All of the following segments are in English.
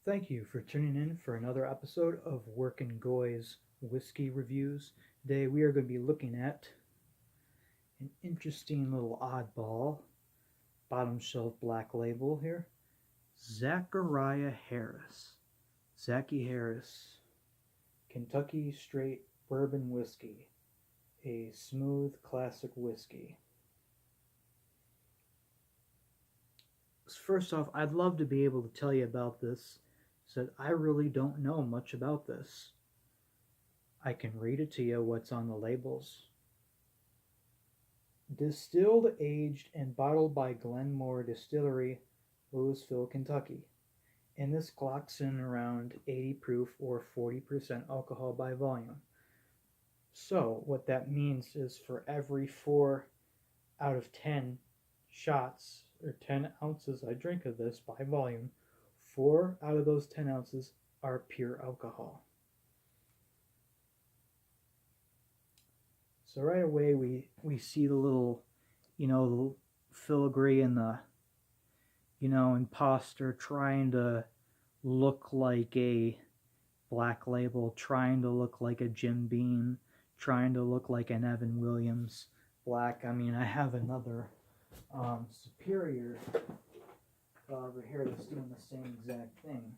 Thank you for tuning in for another episode of Workin' Goy's Whiskey Reviews. Today we are going to be looking at an interesting little oddball, bottom shelf black label here. Zackariah Harris. Zachy Harris. Kentucky Straight Bourbon Whiskey. A smooth classic whiskey. First off, I'd love to be able to tell you about this. Said I really don't know much about this. I can read it to you what's on the labels. Distilled, aged, and bottled by Glenmore Distillery, Louisville, Kentucky. And this clocks in around 80 proof or 40% alcohol by volume. So what that means is for every 4 out of 10 shots or 10 ounces I drink of this by volume, 4 out of those 10 ounces are pure alcohol. So right away we see the little, the filigree and the, imposter trying to look like a black label, trying to look like a Jim Beam, trying to look like an Evan Williams black. I mean, I have another Superior over here that's doing the same exact thing.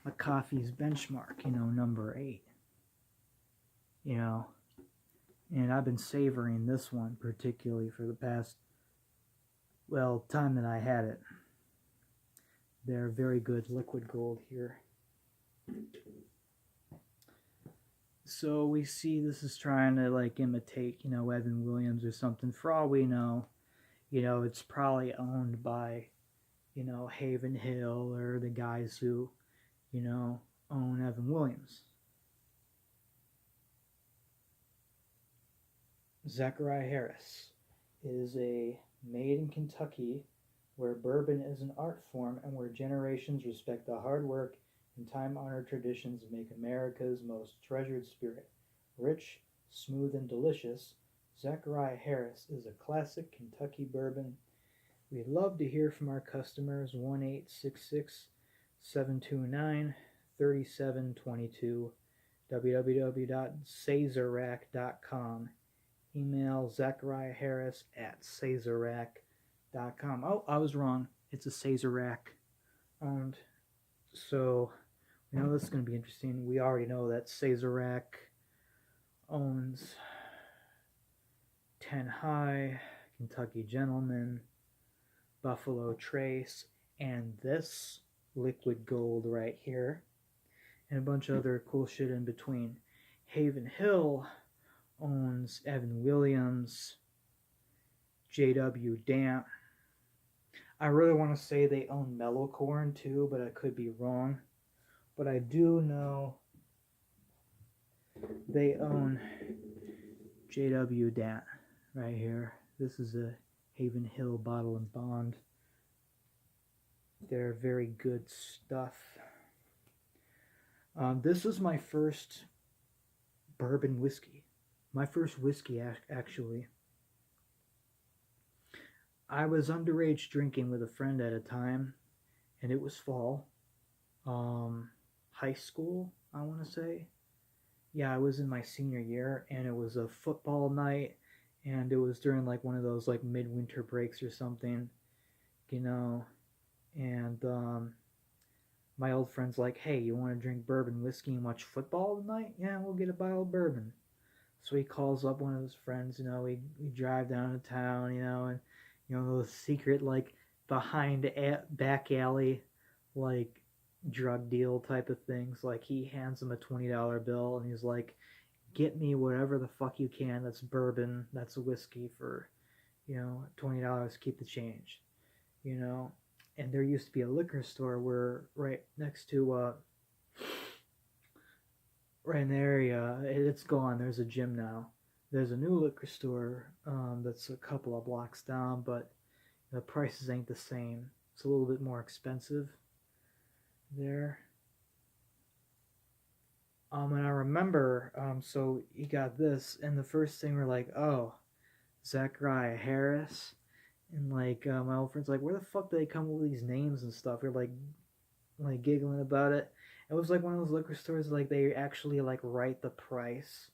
Macafee's benchmark, number 8. And I've been savoring this one particularly for the past, time that I had it. They're very good liquid gold here. So we see this is trying to imitate, Evan Williams or something. For all we know, it's probably owned by, Haven Hill or the guys who, own Evan Williams. Zackariah Harris is a made in Kentucky where bourbon is an art form and where generations respect the hard work and time-honored traditions make America's most treasured spirit. Rich, smooth, and delicious, Zackariah Harris is a classic Kentucky bourbon. We'd love to hear from our customers. 1-866-729-3722, www.sazerac.com. Email ZachariahHarris@sazerac.com. Oh, I was wrong. It's a Sazerac owned. So, this is going to be interesting. We already know that Sazerac owns 10 High, Kentucky Gentleman, Buffalo Trace, and this liquid gold right here, and a bunch of other cool shit in between. Haven Hill owns Evan Williams, J.W. Damp. I really want to say they own Mellow Corn too, but I could be wrong. But I do know they own J.W. Damp right here. This is a Haven Hill Bottle and Bond. They're very good stuff. This is my first bourbon whiskey. My first whiskey, actually. I was underage drinking with a friend at a time, and it was fall. High school, I want to say. Yeah, I was in my senior year, and it was a football night, and it was during one of those midwinter breaks or something, and my old friend's like, hey, you want to drink bourbon whiskey and watch football tonight? Yeah, we'll get a bottle of bourbon. So he calls up one of his friends, we drive down to town, and, those secret, behind back alley, drug deal type of things. He hands him a $20 bill, and he's like, get me whatever the fuck you can that's bourbon, that's whiskey for, $20, keep the change, And there used to be a liquor store where right next to, right in the area, it's gone. There's a gym now. There's a new liquor store that's a couple of blocks down, but the prices ain't the same. It's a little bit more expensive there. And I remember, so you got this, and the first thing we're like, oh, Zackariah Harris, And like my old friend's like, where the fuck do they come up with these names and stuff? We're like giggling about it. It was like one of those liquor stores like they actually like write the price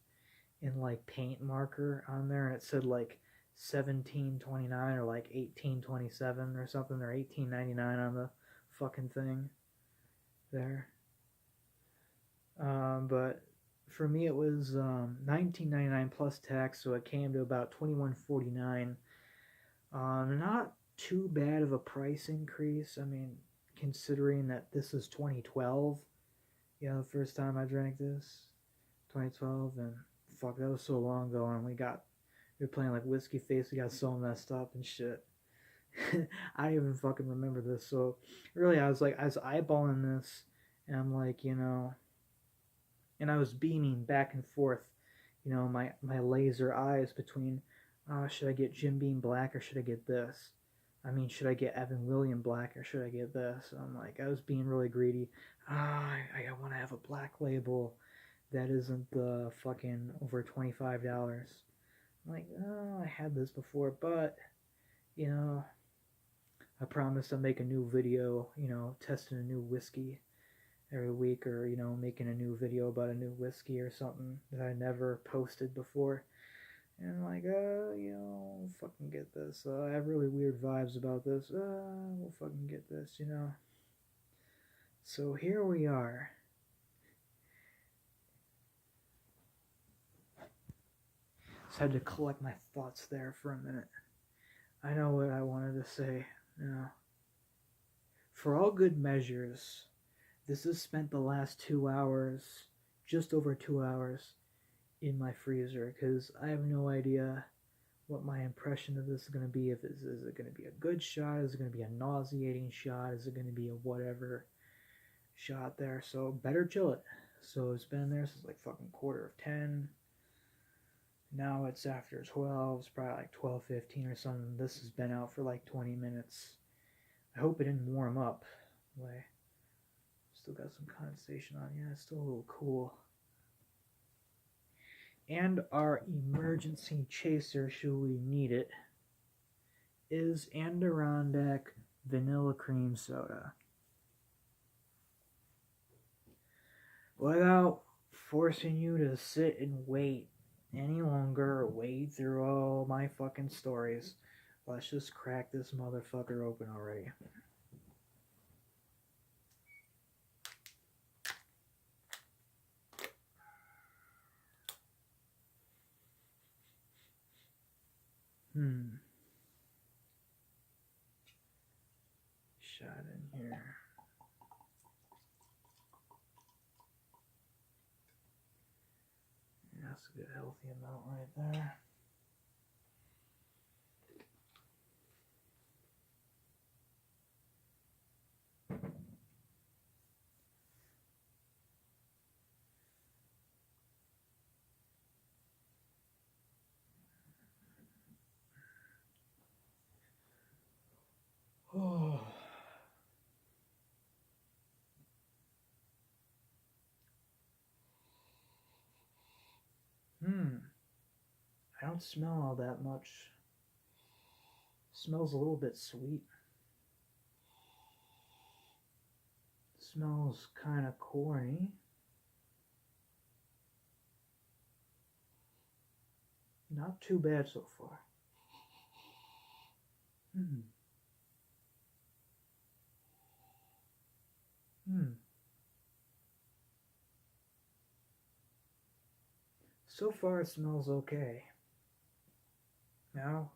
in like paint marker on there, and it said like 17.29 or like 18.27 or something, or 18.99 on the fucking thing there. But for me it was 19.99 plus tax, so it came to about 21.49. Not too bad of a price increase. I mean, considering that this is 2012, you know, the first time I drank this, 2012, and fuck, that was so long ago, and we were playing like Whiskey Face, we got so messed up and shit. I don't even fucking remember this, so really, I was eyeballing this, and I'm like, you know, and I was beaming back and forth, you know, my laser eyes between, should I get Jim Beam Black or should I get this? I mean, should I get Evan William Black or should I get this? I'm like, I was being really greedy. I want to have a black label that isn't the fucking over $25. I'm like, oh, I had this before, but, you know, I promised I'd make a new video, you know, testing a new whiskey every week, or, you know, making a new video about a new whiskey or something that I never posted before. And I'm like, you know, we'll fucking get this. I have really weird vibes about this. We'll fucking get this, you know. So here we are. Just had to collect my thoughts there for a minute. I know what I wanted to say. You know, for all good measures, this has spent the last 2 hours, just over 2 hours, in my freezer, because I have no idea what my impression of this is going to be. If is it going to be a good shot? Is it going to be a nauseating shot? Is it going to be a whatever shot there? So better chill it. So it's been there since like fucking 9:45. Now it's after 12. It's probably like 12:15 or something. This has been out for like 20 minutes. I hope it didn't warm up. Like, still got some condensation on. Yeah, it's still a little cool. And our emergency chaser, should we need it, is Adirondack Vanilla Cream Soda. Without forcing you to sit and wait any longer, or wade through all my fucking stories, let's just crack this motherfucker open already. Shot in here. That's a good healthy amount right there. Oh. I don't smell all that much. Smells a little bit sweet. Smells kind of corny. Not too bad so far. So far it smells okay. Now,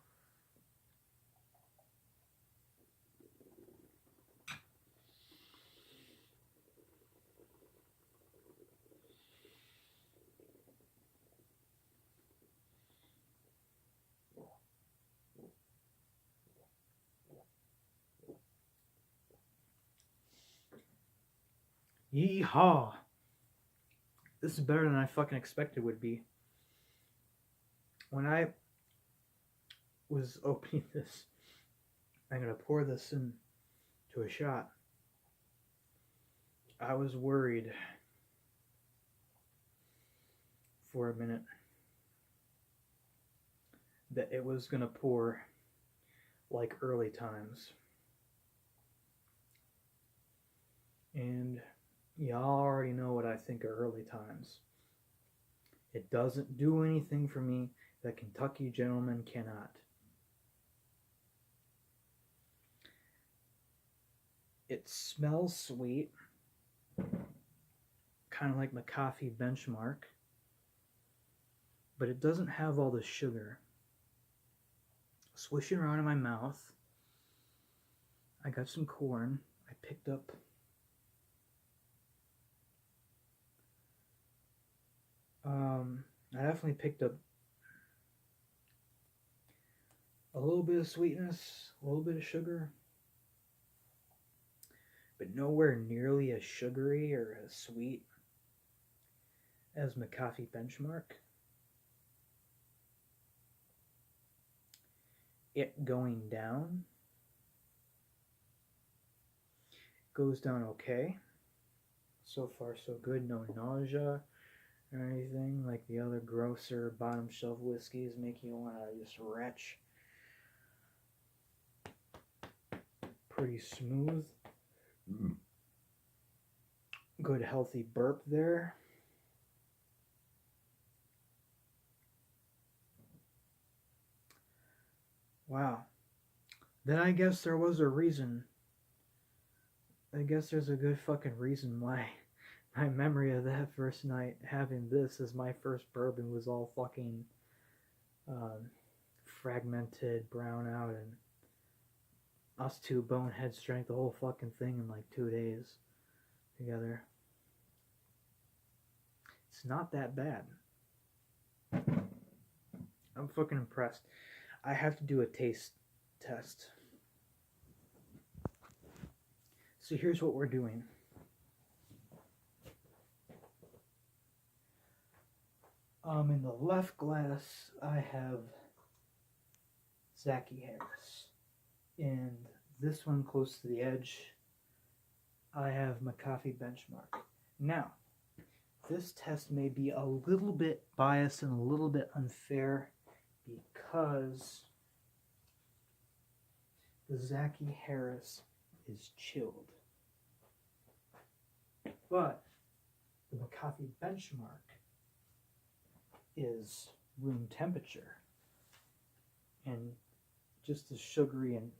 yeehaw! This is better than I fucking expected it would be. When I was opening this, I'm gonna pour this into a shot. I was worried for a minute that it was gonna pour like early times. And y'all already know what I think of early times. It doesn't do anything for me that Kentucky Gentleman cannot. It smells sweet, kind of like Macafee Benchmark, but it doesn't have all the sugar. Swishing around in my mouth, I got some corn. I picked up I definitely picked up a little bit of sweetness, a little bit of sugar, but nowhere nearly as sugary or as sweet as Macafee Benchmark. It going down goes down okay. So far so good, no nausea or anything like the other grosser bottom shelf whiskeys make you want to just retch. Pretty smooth. Good healthy burp there. Wow. Then I guess there was a reason. I guess there's a good fucking reason why my memory of that first night having this as my first bourbon was all fucking fragmented, brown out, and us two boneheads drank the whole fucking thing in like 2 days together. It's not that bad. I'm fucking impressed. I have to do a taste test. So here's what we're doing. In the left glass, I have Zackariah. In this one close to the edge, I have Macafee Benchmark. Now, this test may be a little bit biased and a little bit unfair because the Zackariah is chilled. But the Macafee Benchmark is room temperature and just as sugary and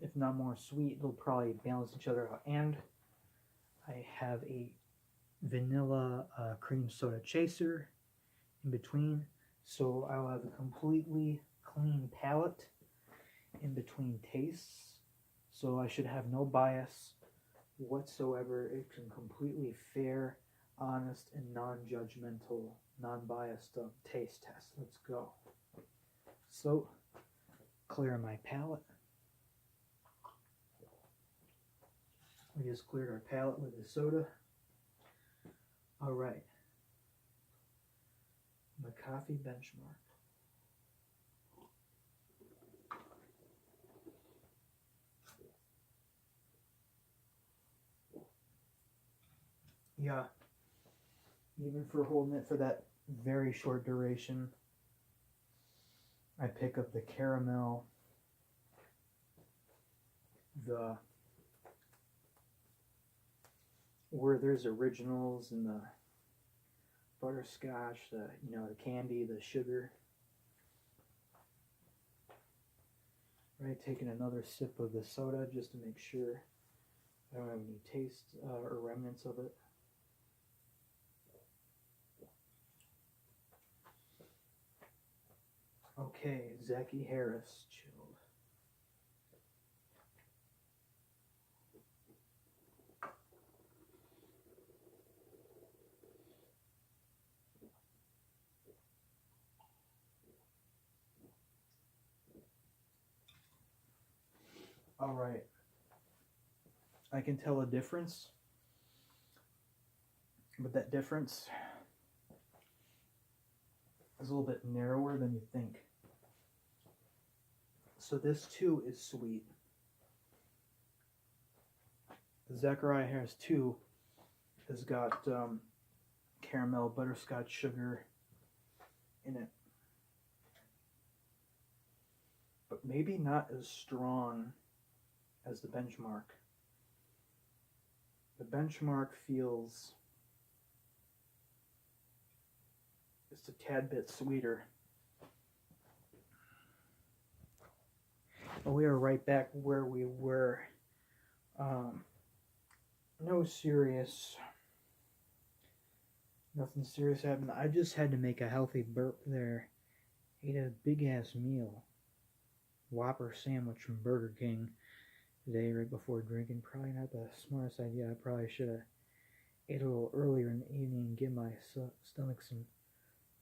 if not more sweet. It'll probably balance each other out. And I have a vanilla cream soda chaser in between, so I'll have a completely clean palate in between tastes, so I should have no bias whatsoever. It's a completely fair, honest, and non-judgmental, non-biased taste test. Let's go. So, clear my palate. We just cleared our palate with the soda. Alright. Macafee Benchmark. Yeah. Even for holding it for that very short duration, I pick up the caramel, the Werther's Originals, and the butterscotch, the candy, the sugar. Right, taking another sip of the soda just to make sure I don't have any taste or remnants of it. Okay, Zackariah chilled. All right. I can tell a difference, but that difference is a little bit narrower than you think. So this too is sweet. The Zackariah 2 has got caramel, butterscotch, sugar in it. but maybe not as strong as the Benchmark. The Benchmark feels just a tad bit sweeter. But we are right back where we were. Nothing serious happened. I just had to make a healthy burp there. Ate a big ass meal. Whopper sandwich from Burger King today right before drinking. Probably not the smartest idea. I probably should have ate a little earlier in the evening and give my stomach some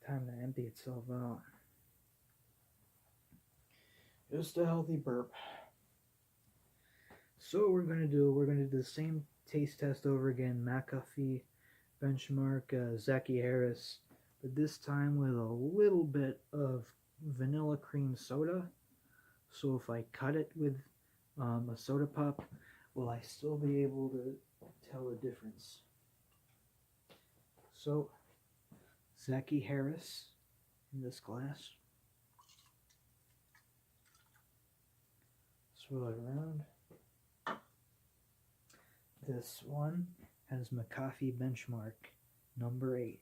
time to empty itself out. Just a healthy burp. So we're gonna do the same taste test over again. Macafee, Benchmark, Zackariah, but this time with a little bit of vanilla cream soda. So if I cut it with a soda pop, will I still be able to tell the difference? So, Zackariah in this glass. Swirl it around. This one has Macafee Benchmark number 8.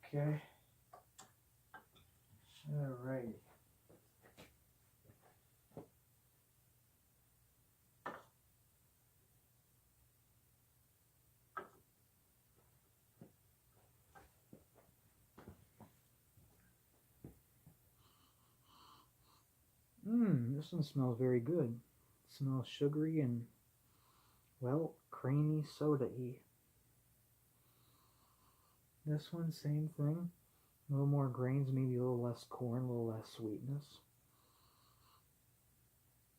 Okay. Alright. This one smells very good. It smells sugary and, well, creamy soda-y. This one, same thing. A little more grains, maybe a little less corn, a little less sweetness.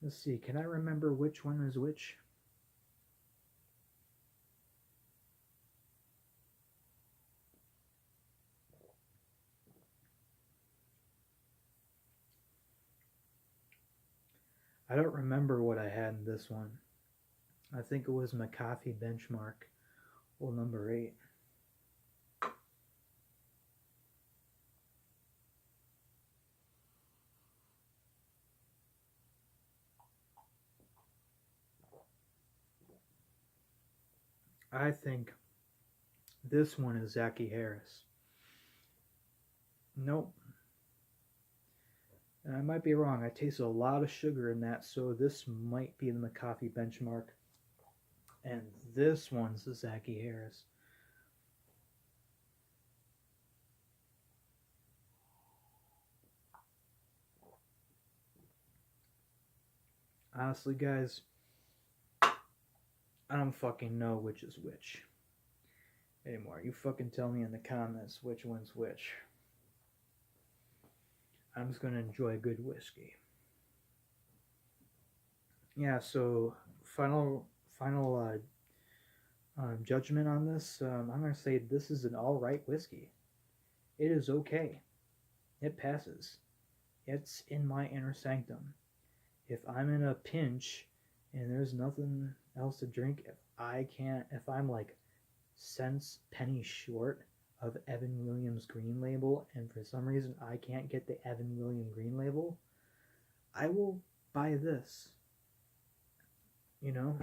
Let's see, can I remember which one is which? I don't remember what I had in this one. I think it was Macafee Benchmark, well, number 8. I think this one is Zackariah. Nope. And I might be wrong. I tasted a lot of sugar in that, so this might be the Macafee Benchmark. And this one's the Zackariah. Honestly, guys, I don't fucking know which is which anymore. You fucking tell me in the comments which one's which. I'm just gonna enjoy a good whiskey. Yeah, so final judgment on this. I'm gonna say this is an alright whiskey. It is okay. It passes. It's in my inner sanctum. If I'm in a pinch and there's nothing else to drink, if I'm like cents, pennies short of Evan Williams Green Label, and for some reason I can't get the Evan Williams Green Label, I will buy this. You know?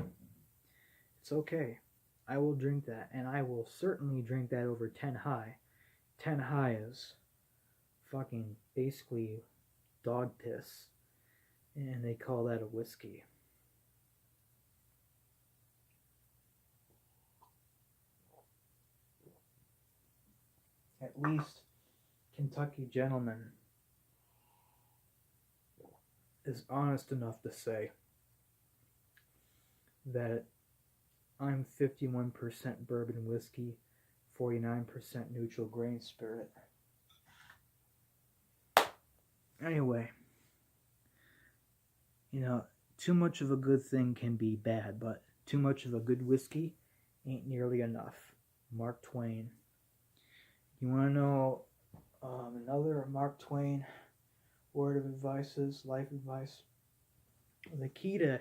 It's okay. I will drink that, and I will certainly drink that over 10 High. 10 High is fucking basically dog piss, and they call that a whiskey. At least Kentucky Gentleman is honest enough to say that I'm 51% bourbon whiskey, 49% neutral grain spirit. Anyway, you know, too much of a good thing can be bad, but too much of a good whiskey ain't nearly enough. Mark Twain. You want to know another Mark Twain word of advice is, life advice? The key to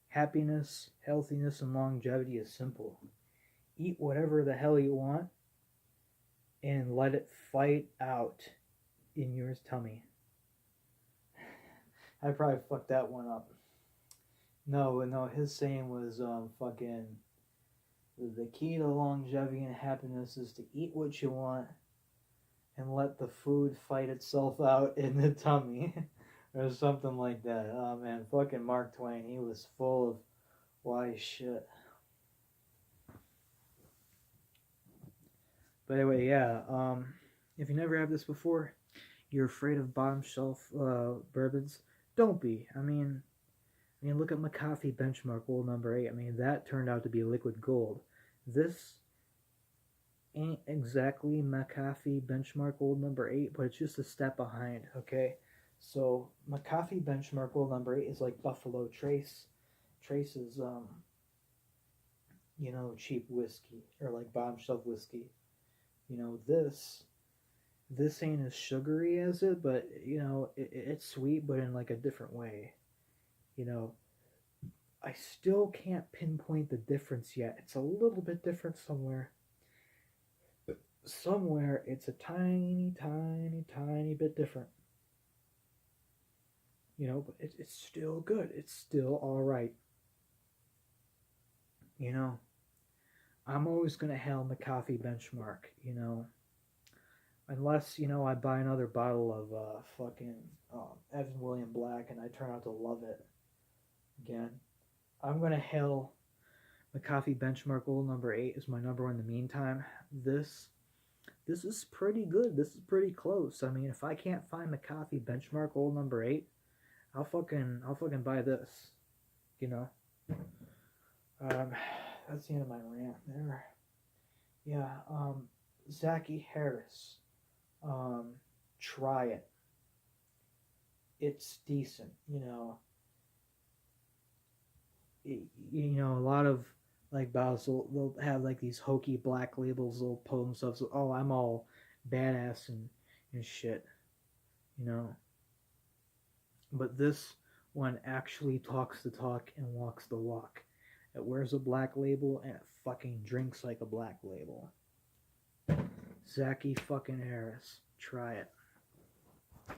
happiness, healthiness, and longevity is simple. Eat whatever the hell you want and let it fight out in yours? Tell me. I probably fucked that one up. No, no, his saying was fucking the key to longevity and happiness is to eat what you want and let the food fight itself out in the tummy. Or something like that. Oh man, fucking Mark Twain, he was full of wise shit. But anyway, yeah, if you never had this before, you're afraid of bottom shelf bourbons, don't be. I mean, look at Macafee Benchmark Old Number 8. I mean, that turned out to be liquid gold. This ain't exactly Macafee Benchmark Old Number 8, but it's just a step behind, okay? So, Macafee Benchmark Old Number 8 is like Buffalo Trace. Trace is, cheap whiskey, or like bottom shelf whiskey. This ain't as sugary as it, but, it's sweet, but in like a different way. You know, I still can't pinpoint the difference yet. It's a little bit different somewhere. Somewhere it's a tiny, tiny, tiny bit different. But it's still good. It's still all right. I'm always gonna hail Macafee Benchmark. Unless I buy another bottle of fucking Evan William Black and I turn out to love it again. I'm gonna hail Macafee Benchmark Old Number 8 is my number one in the meantime. This is pretty good. This is pretty close. I mean, if I can't find Macafee Benchmark Old Number 8, I'll fucking buy this. You know. That's the end of my rant there. Yeah. Zachy Harris. Try it. It's decent. A lot of like bottles they'll have like these hokey black labels. They'll pull themselves. Oh, I'm all badass and shit. But this one actually talks the talk and walks the walk. It wears a black label and it fucking drinks like a black label. Zachy fucking Harris. Try it.